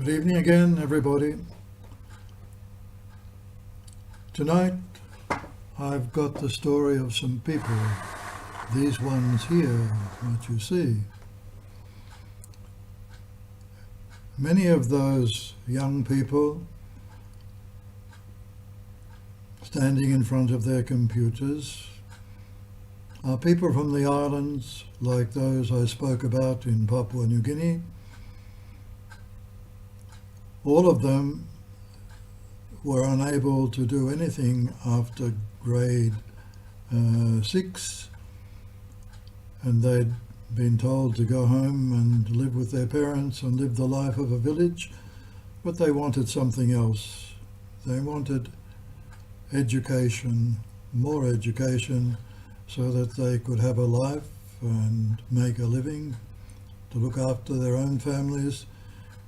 Good evening again, everybody. Tonight I've got the story of some people, these ones here, what you see. Many of those young people standing in front of their computers are people from the islands like those I spoke about in Papua New Guinea. All of them were unable to do anything after grade 6, and they'd been told to go home and live with their parents and live the life of a village, but they wanted something else. They wanted education, more education, so that they could have a life and make a living, to look after their own families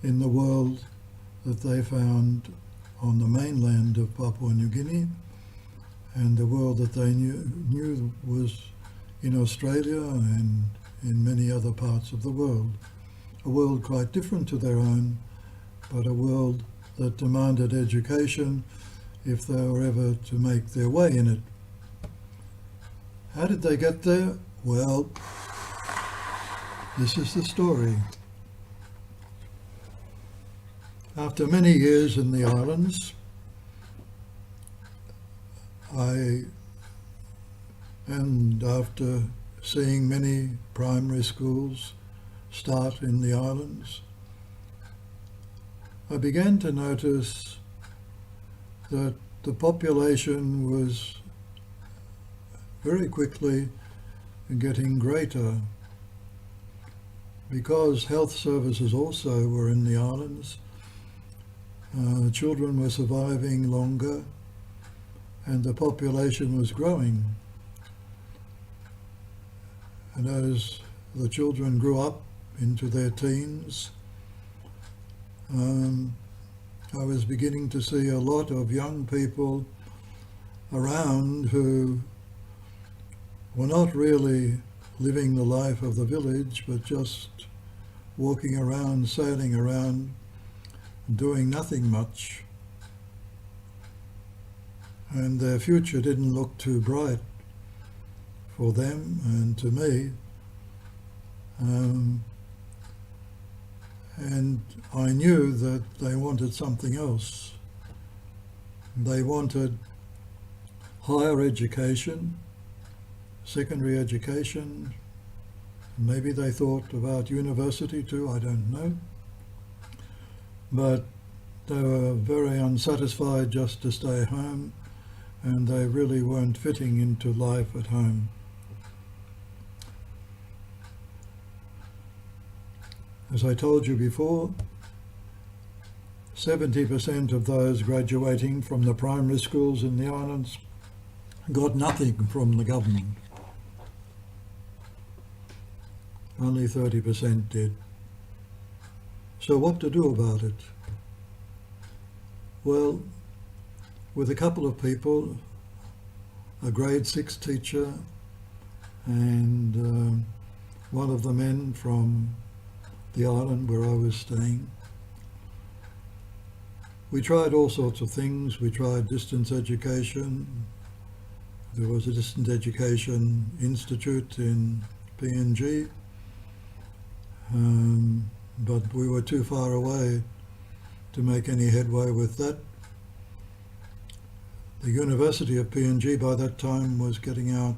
in the world that they found on the mainland of Papua New Guinea, and the world that they knew was in Australia and in many other parts of the world. A world quite different to their own, but a world that demanded education if they were ever to make their way in it. How did they get there? Well, this is the story. After many years in the islands, and after seeing many primary schools start in the islands, I began to notice that the population was very quickly getting greater, because health services also were in the islands. Children were surviving longer and the population was growing. And as the children grew up into their teens, I was beginning to see a lot of young people around who were not really living the life of the village, but just walking around, sailing around, doing nothing much. And their future didn't look too bright for them and to me. And I knew that they wanted something else. They wanted higher education, secondary education. Maybe they thought about university too, I don't know. But they were very unsatisfied just to stay home, and they really weren't fitting into life at home. As I told you before, 70% of those graduating from the primary schools in the islands got nothing from the government. Only 30% did. So what to do about it? Well, with a couple of people, a grade 6 teacher and one of the men from the island where I was staying, we tried all sorts of things. We tried distance education. There was a distance education institute in PNG, but we were too far away to make any headway with that. The University of PNG by that time was getting out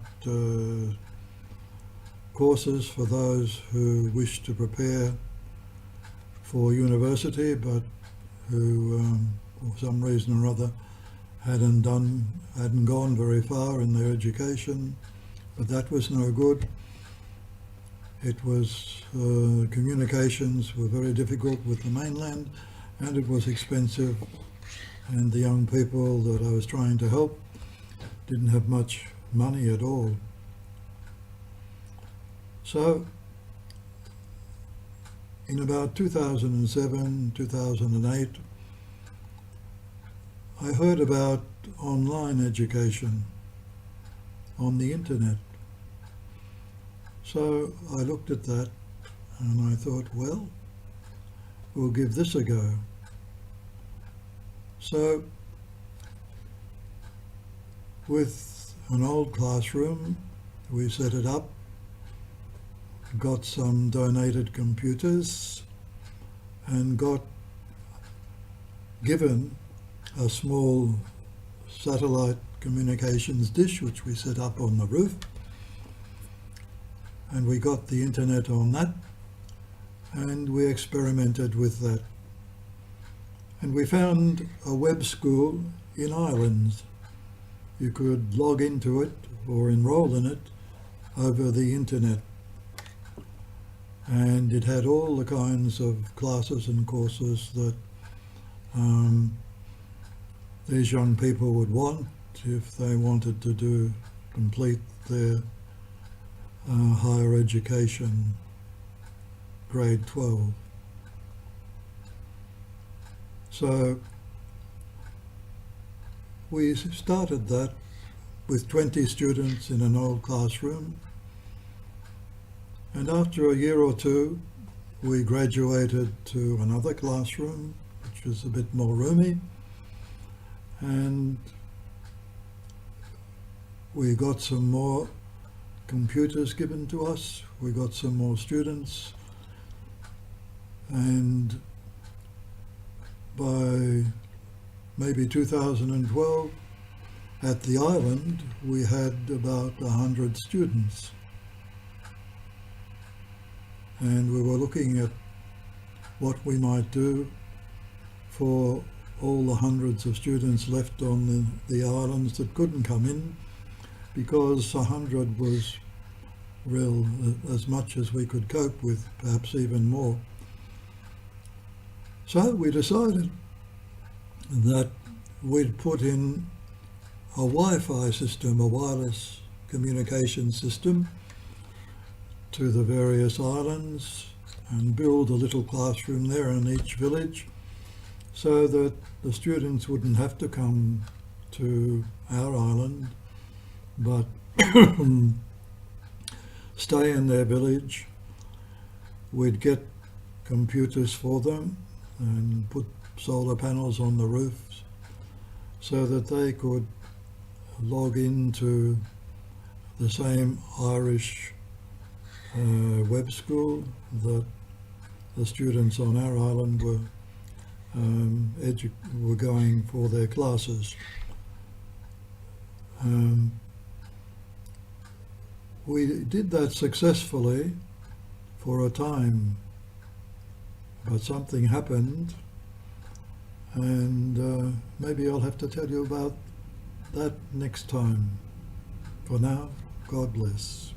courses for those who wished to prepare for university, but who, for some reason or other, hadn't gone very far in their education. But that was no good. It was communications were very difficult with the mainland, and it was expensive, and the young people that I was trying to help didn't have much money at all. So in about 2007, 2008, I heard about online education on the internet. So I looked at that and I thought, well, we'll give this a go. So with an old classroom, we set it up, got some donated computers, and got given a small satellite communications dish which we set up on the roof, and we got the internet on that, and we experimented with that. And we found a web school in Ireland. You could log into it or enroll in it over the internet. And it had all the kinds of classes and courses that these young people would want if they wanted to complete their higher education, grade 12. So we started that with 20 students in an old classroom, and after a year or two we graduated to another classroom which was a bit more roomy, and we got some more computers given to us, we got some more students, and by maybe 2012 at the island we had about 100 students, and we were looking at what we might do for all the hundreds of students left on the islands that couldn't come in, because 100 was real as much as we could cope with, perhaps even more. So we decided that we'd put in a Wi-Fi system, a wireless communication system, to the various islands and build a little classroom there in each village so that the students wouldn't have to come to our island but stay in their village. We'd get computers for them and put solar panels on the roofs so that they could log into the same Irish web school that the students on our island were going for their classes. We did that successfully for a time, but something happened, and maybe I'll have to tell you about that next time. For now, God bless.